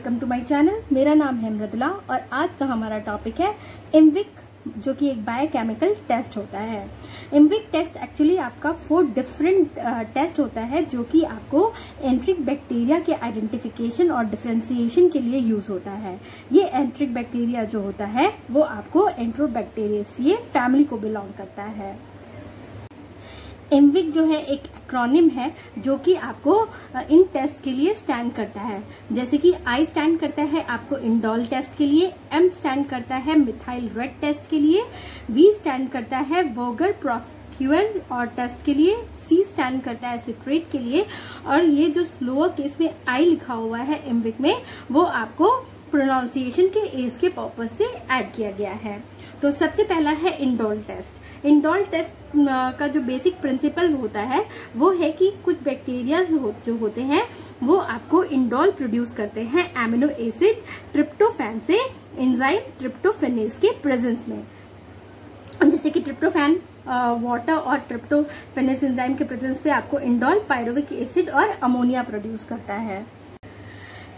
Welcome to my channel. मेरा नाम है मृदुला और आज का हमारा टॉपिक है इमविक, जो कि एक बायोकेमिकल टेस्ट होता है। इमविक टेस्ट एक्चुअली आपका 4 डिफरेंट टेस्ट होता है, जो कि आपको एंट्रिक बैक्टीरिया के आइडेंटिफिकेशन और डिफरेंशिएशन के लिए यूज होता है। ये एंट्रिक बैक्टीरिया जो होता है वो आपको एंट्रोबैक्टीरियेसिए फैमिली को बिलोंग करता है। इमविक जो है एक एक्रोनिम है जो कि आपको इन टेस्ट के लिए स्टैंड करता है। जैसे कि आई स्टैंड करता है आपको इंडोल टेस्ट के लिए, एम स्टैंड करता है मिथाइल रेड टेस्ट के लिए, वी स्टैंड करता है वोगर प्रोस्क्यूअर और टेस्ट के लिए, सी स्टैंड करता है सिट्रेट के लिए, और ये जो स्लोअर केस में आई लिखा हुआ है इमविक में वो आपको प्रोनाउंसिएशन के एज के पर्पज से ऐड किया गया है। तो सबसे पहला है इंडोल टेस्ट। इंडोल टेस्ट का जो बेसिक प्रिंसिपल होता है वो है कि कुछ बैक्टीरिया जो होते हैं वो आपको इंडोल प्रोड्यूस करते हैं एमिनो एसिड ट्रिप्टोफैन से एंजाइम ट्रिप्टोफेनेज के प्रेजेंस में। जैसे कि ट्रिप्टोफैन वाटर और ट्रिप्टोफेनेज एंजाइम के प्रेजेंस पे आपको इंडोल पायरुविक एसिड और अमोनिया प्रोड्यूस करता है।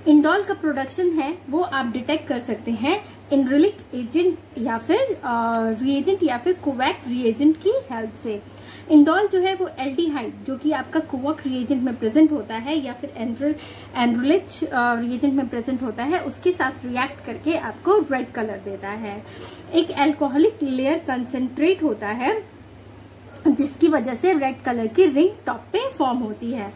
इंडोल का प्रोडक्शन है वो आप डिटेक्ट कर सकते हैं इनरिलिक एजेंट या फिर रिएजेंट या फिर कोवैक रिएजेंट की हेल्प से। इंडोल जो है वो एल्डिहाइड जो कि आपका कोवैक रिएजेंट में प्रेजेंट होता है या फिर एनरिलिच रिएजेंट में प्रेजेंट होता है, उसके साथ रिएक्ट करके आपको रेड कलर देता है। एक एल्कोहलिक लेयर कंसेंट्रेट होता है जिसकी वजह से रेड कलर की रिंग टॉप पे फॉर्म होती है।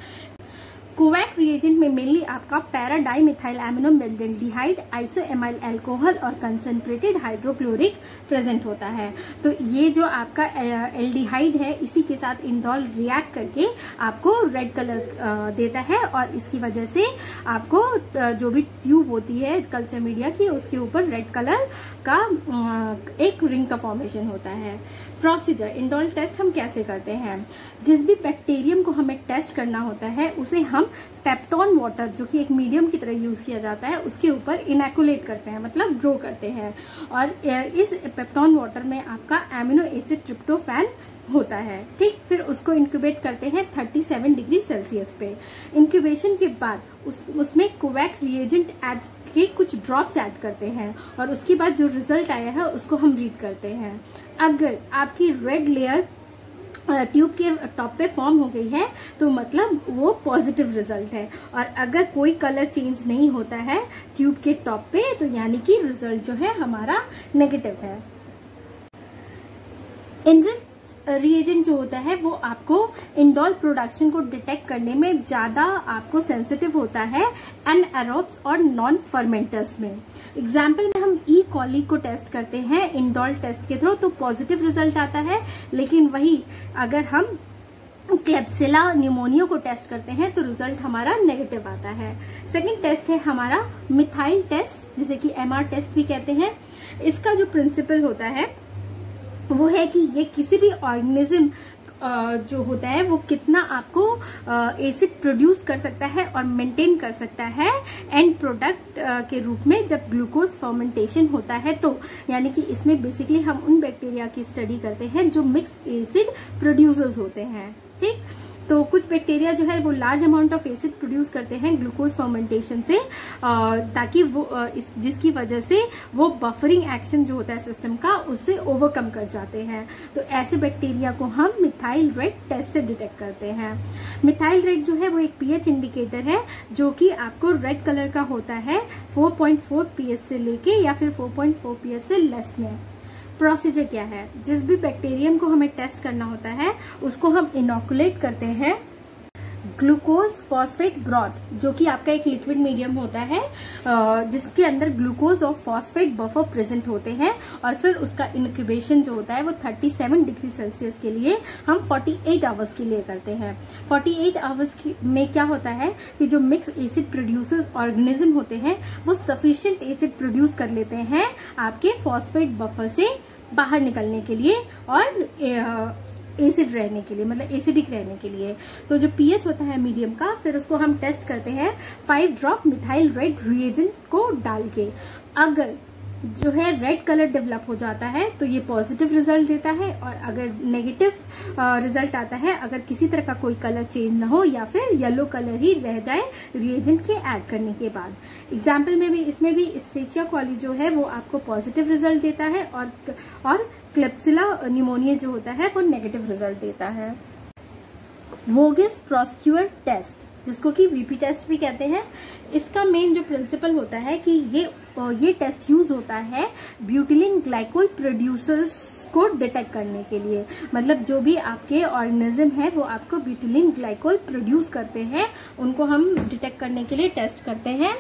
कोवैक रिएजेंट में मेनली आपका पैराडाइमिथाइल एमिनो मेल्डेल्डिहाइड, आइसोएमाइल अल्कोहल और कंसंट्रेटेड हाइड्रोक्लोरिक प्रेजेंट होता है। तो ये जो आपका एल्डिहाइड है इसी के साथ इंडोल रिएक्ट करके आपको रेड कलर देता है और इसकी वजह से आपको जो भी ट्यूब होती है कल्चर मीडिया की उसके ऊपर रेड कलर का एक रिंग का फॉर्मेशन होता है। प्रोसीजर इंडोल टेस्ट हम कैसे करते हैं? जिस भी बैक्टीरियम को हमें टेस्ट करना होता है उसे हम पेप्टॉन वाटर जो कि एक मीडियम की तरह यूज किया जाता है उसके ऊपर इनैकुलेट करते हैं, मतलब ग्रो करते हैं, और इस पेप्टॉन वाटर में आपका एमिनो एसिड ट्रिप्टोफैन होता है। ठीक, फिर उसको इंक्यूबेट करते हैं 37 डिग्री सेल्सियस पे। इंक्यूबेशन के बाद उसमें कोवैक रिएजेंट ऐड के कुछ ड्रॉप्स ऐड करते हैं और उसके बाद जो रिजल्ट आया है उसको हम रीड करते हैं। अगर आपकी रेड लेयर ट्यूब के टॉप पे फॉर्म हो गई है तो मतलब वो पॉजिटिव रिजल्ट है, और अगर कोई कलर चेंज नहीं होता है ट्यूब के टॉप पे तो यानी कि रिजल्ट जो है हमारा नेगेटिव है। इनरिच रिएजेंट जो होता है वो आपको इंडोल प्रोडक्शन को डिटेक्ट करने में ज्यादा आपको सेंसिटिव होता है एनएरोब्स और नॉन फर्मेंटर्स में। एग्जाम्पल में हम ई कॉली को टेस्ट करते हैं इंडोल टेस्ट के थ्रू तो पॉजिटिव रिजल्ट आता है, लेकिन वही अगर हम क्लेप्सिला न्यूमोनिया को टेस्ट करते हैं तो रिजल्ट हमारा नेगेटिव आता है। सेकंड टेस्ट है हमारा मिथाइल टेस्ट, जिसे कि एमआर टेस्ट भी कहते हैं। इसका जो प्रिंसिपल होता है वो है कि ये किसी भी ऑर्गेनिज्म जो होता है वो कितना आपको एसिड प्रोड्यूस कर सकता है और मेंटेन कर सकता है एंड प्रोडक्ट के रूप में जब ग्लूकोज फर्मेंटेशन होता है। तो यानी कि इसमें बेसिकली हम उन बैक्टीरिया की स्टडी करते हैं जो मिक्स एसिड प्रोड्यूसर्स होते हैं। ठीक, तो कुछ बैक्टीरिया जो है वो large amount of acid produce करते हैं ग्लूकोज फर्मेंटेशन से, ताकि वो जिसकी वजह से वो बफरिंग एक्शन जो होता है सिस्टम का उससे ओवरकम कर जाते हैं। तो ऐसे बैक्टीरिया को हम मिथाइल रेड टेस्ट से डिटेक्ट करते हैं। मिथाइल रेड जो है वो एक पीएच इंडिकेटर है जो कि आपको रेड कलर का होता है 4.4 पीएच से लेके या फिर 4.4 पीएच से लेस में। प्रोसीजर क्या है? जिस भी बैक्टीरियम को हमें टेस्ट करना होता है उसको हम इनोकुलेट करते हैं ग्लूकोज फॉस्फेट ब्रॉथ, जो कि आपका एक लिक्विड मीडियम होता है जिसके अंदर ग्लूकोज और फॉस्फेट बफर प्रेजेंट होते हैं, और फिर उसका इंक्यूबेशन जो होता है वो 37 डिग्री सेल्सियस के लिए हम 48 आवर्स के लिए करते हैं। 48 आवर्स में क्या होता है कि जो मिक्स एसिड प्रोड्यूसर्स ऑर्गेनिज्म होते हैं वो सफिशिएंट एसिड प्रोड्यूस कर लेते हैं आपके फॉस्फेट बफर से बाहर निकलने के लिए और एसिड रहने के लिए, मतलब एसिडिक रहने के लिए। तो जो पीएच होता है मीडियम का, फिर उसको हम टेस्ट करते हैं 5 ड्रॉप मिथाइल रेड रिएजेंट को डाल के। अगर जो है रेड कलर डेवलप हो जाता है तो ये पॉजिटिव रिजल्ट देता है, और अगर नेगेटिव रिजल्ट आता है अगर किसी तरह का कोई कलर चेंज ना हो या फिर येलो कलर ही रह जाए रिएजेंट के ऐड करने के बाद। एग्जाम्पल में भी इसमें भी एस्चेरिचिया कोली जो है वो आपको पॉजिटिव रिजल्ट देता है और क्लेप्सिला न्यूमोनिया जो होता है वो नेगेटिव रिजल्ट देता है। वोगेस प्रोस्क्यूअर टेस्ट, जिसको कि वीपी टेस्ट भी कहते हैं, इसका मेन जो प्रिंसिपल होता है कि ये टेस्ट यूज होता है ब्यूटिलिन ग्लाइकोल प्रोड्यूसर्स को डिटेक्ट करने के लिए। मतलब जो भी आपके ऑर्गेनिज्म है वो आपको ब्यूटिलिन ग्लाइकोल प्रोड्यूस करते हैं, उनको हम डिटेक्ट करने के लिए टेस्ट करते हैं।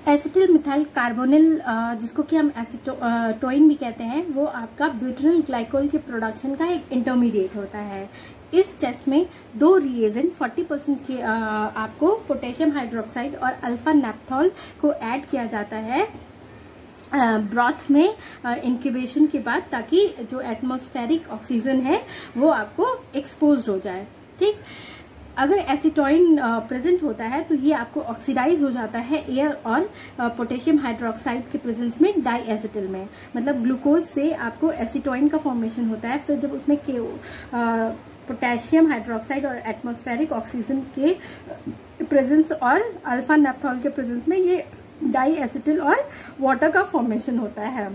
एसिटिल मिथाइल कार्बोनिल, जिसको कि हम एसिटोइन भी कहते हैं, वो आपका ब्यूटिलिन ग्लाइकोल के प्रोडक्शन का एक इंटरमीडिएट होता है। इस टेस्ट में दो रिएजेंट 40% के आपको पोटेशियम हाइड्रोक्साइड और अल्फा नेप्थॉल को ऐड किया जाता है ब्रॉथ में इंक्यूबेशन के बाद, ताकि जो एटमॉस्फेरिक ऑक्सीजन है वो आपको एक्सपोज्ड हो जाए। ठीक, अगर एसिटोइन प्रेजेंट होता है तो ये आपको ऑक्सीडाइज हो जाता है एयर और पोटेशियम हाइड्रोक्साइड के प्रेजेंस में डाई एसिटिल में। मतलब ग्लूकोज से आपको एसिटोइन का फॉर्मेशन होता है, फिर जब उसमें पोटेशियम हाइड्रोक्साइड और एटमॉस्फेरिक ऑक्सीजन के प्रेजेंस और अल्फा नेप्थॉल के प्रेजेंस में ये डाई एसिटिल और वाटर का फॉर्मेशन होता है।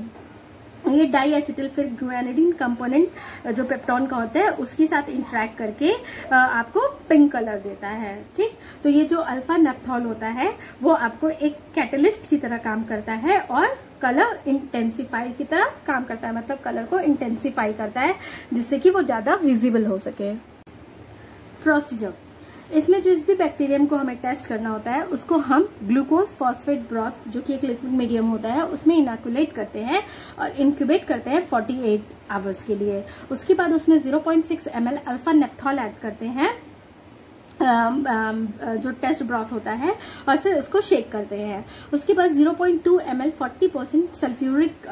ये डाई एसिटिल फिर ग्वानिडीन कंपोनेंट जो पेप्टोन का होता है उसके साथ इंटरेक्ट करके आपको पिंक कलर देता है। ठीक, तो ये जो अल्फा नेप्थॉल होता है वो आपको एक कैटलिस्ट की तरह काम करता है और कलर इंटेंसिफाई की तरह काम करता है, मतलब कलर को इंटेंसिफाई करता है जिससे कि वो ज्यादा विजिबल हो सके। प्रोसीजर, इसमें जिस भी बैक्टीरियम को हमें टेस्ट करना होता है उसको हम ग्लूकोज फॉस्फेट ब्रॉथ जो कि एक लिक्विड मीडियम होता है उसमें इनोकुलेट करते हैं और इंक्यूबेट करते हैं 48 आवर्स के लिए। उसके बाद उसमें 0.6 ml अल्फा नेप्थॉल ऐड करते हैं जो टेस्ट ब्रॉथ होता है, और फिर उसको शेक करते हैं। उसके बाद 0.2 ml 40% sulphuric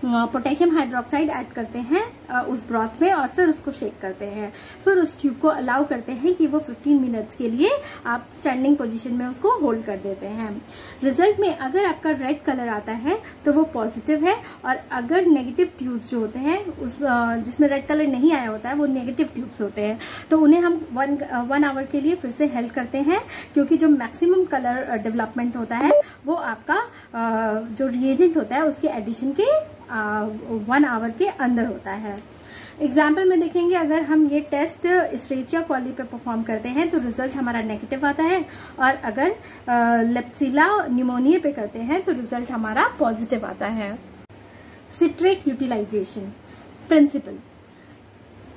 potassium hydroxide add करते हैं उस ब्रॉथ में और फिर उसको शेक करते हैं। फिर उस ट्यूब को अलाउ करते हैं कि वो 15 मिनट्स के लिए आप स्टैंडिंग पोजीशन में उसको होल्ड कर देते हैं। रिजल्ट में अगर आपका रेड कलर आता है तो वो पॉजिटिव है, और अगर नेगेटिव ट्यूब्स जो होते हैं उस जिसमें रेड कलर नहीं आया होता है वो नेगेटिव ट्यूब्स होते हैं, तो उन्हें हम 1 आवर के लिए फिर से हेल्ड करते हैं, क्योंकि जो मैक्सिमम कलर डेवलपमेंट होता है वो आपका जो रिएजेंट होता है उसके एडिशन के 1 आवर के अंदर होता है। एग्जाम्पल में देखेंगे, अगर हम ये टेस्ट एस्चेरिचिया कोली पे परफॉर्म करते हैं तो रिजल्ट हमारा नेगेटिव आता है, और अगर क्लेप्सिला न्यूमोनिया पे करते हैं तो रिजल्ट हमारा पॉजिटिव आता है। सिट्रेट यूटिलाइजेशन प्रिंसिपल,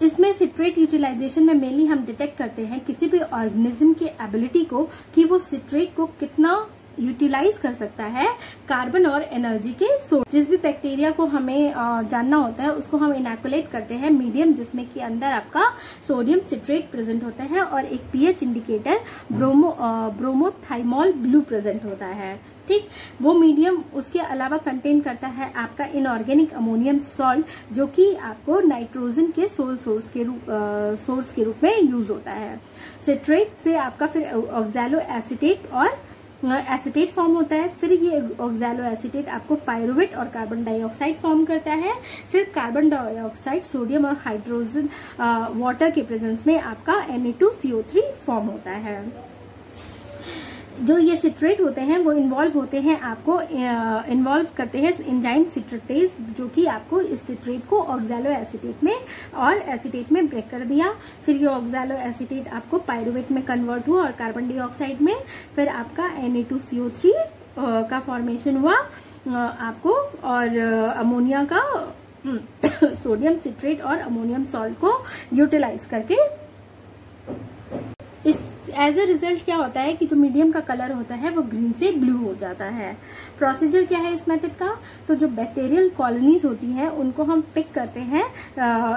इसमें सिट्रेट यूटिलाइजेशन में मेनली हम डिटेक्ट करते हैं किसी भी ऑर्गेनिज्म की एबिलिटी को कि वो सिट्रेट को कितना यूटिलाइज कर सकता है कार्बन और एनर्जी के सोर्स। जिस भी बैक्टीरिया को हमें जानना होता है उसको हम इनोकुलेट करते हैं मीडियम जिसमें कि अंदर आपका सोडियम सिट्रेट प्रेजेंट होता है और एक pH indicator bromothymol blue present होता है। ठीक, वो मीडियम उसके अलावा कंटेन करता है आपका इनऑर्गेनिक अमोनियम सॉल्ट जो कि आपको नाइट्रोजन के सोर्स के रूप में यूज होता है। सिट्रेट से आपका फिर ऑक्सैलो एसीटेट और एसीटेट फॉर्म होता है, फिर ये ऑक्सैलो एसीटेट आपको पायरुवेट और कार्बन डाइऑक्साइड फॉर्म करता है, फिर कार्बन डाइऑक्साइड सोडियम और हाइड्रोजन वाटर के प्रेजेंस में आपका Na2CO3 फॉर्म होता है। जो ये सिट्रेट होते हैं वो इन्वॉल्व करते हैं एंजाइम सिट्रेटेज, जो कि आपको इस सिट्रेट को ऑक्सैलो एसीटेट में और एसीटेट में ब्रेक कर दिया। फिर ये ऑक्सैलो एसीटेट आपको पायरुवेट में कन्वर्ट हुआ और कार्बन डाइऑक्साइड में, फिर आपका Na2CO3 का फॉर्मेशन हुआ आपको, और अमोनिया का सोडियम सिट्रेट और अमोनियम सॉल्ट को यूटिलाइज करके एज ए रिजल्ट क्या होता है कि जो मीडियम का कलर होता है वो ग्रीन से ब्लू हो जाता है। प्रोसीजर क्या है इस मेथड का, तो जो बैक्टीरियल कॉलोनीज होती हैं उनको हम पिक करते हैं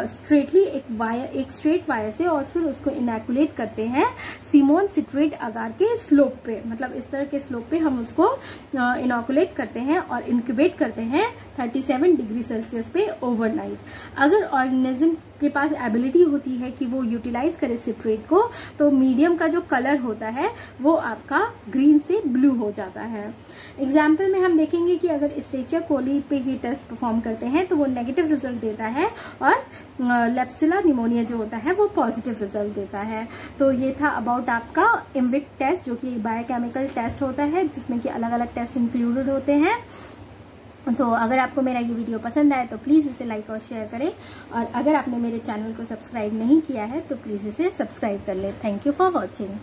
स्ट्रेटली एक स्ट्रेट वायर से, और फिर उसको इनोकुलेट करते हैं सिमोन सिट्रेट अगार के स्लोप पे, मतलब इस तरह के स्लोप पे हम उसको इनोकुलेट करते हैं और इंक्यूबेट करते हैं 37 डिग्री सेल्सियस पे ओवरनाइट। अगर ऑर्गेनिज्म के पास एबिलिटी होती है कि वो यूटिलाइज करे सिट्रेट को, तो मीडियम का जो कलर होता है वो आपका ग्रीन से ब्लू हो जाता है। एग्जाम्पल में हम देखेंगे कि अगर एस्चेरिचिया कोली पे ये टेस्ट परफॉर्म करते हैं तो वो नेगेटिव रिजल्ट देता है और लेप्सिला निमोनिया जो होता है वो पॉजिटिव रिजल्ट देता है। तो ये था अबाउट आपका इमविक टेस्ट, जो कि बायोकेमिकल टेस्ट होता है जिसमें कि अलग अलग टेस्ट इंक्लूडेड होते हैं। तो अगर आपको मेरा ये वीडियो पसंद आए तो प्लीज़ इसे लाइक और शेयर करें, और अगर आपने मेरे चैनल को सब्सक्राइब नहीं किया है तो प्लीज़ इसे सब्सक्राइब कर लें। Thank you for watching.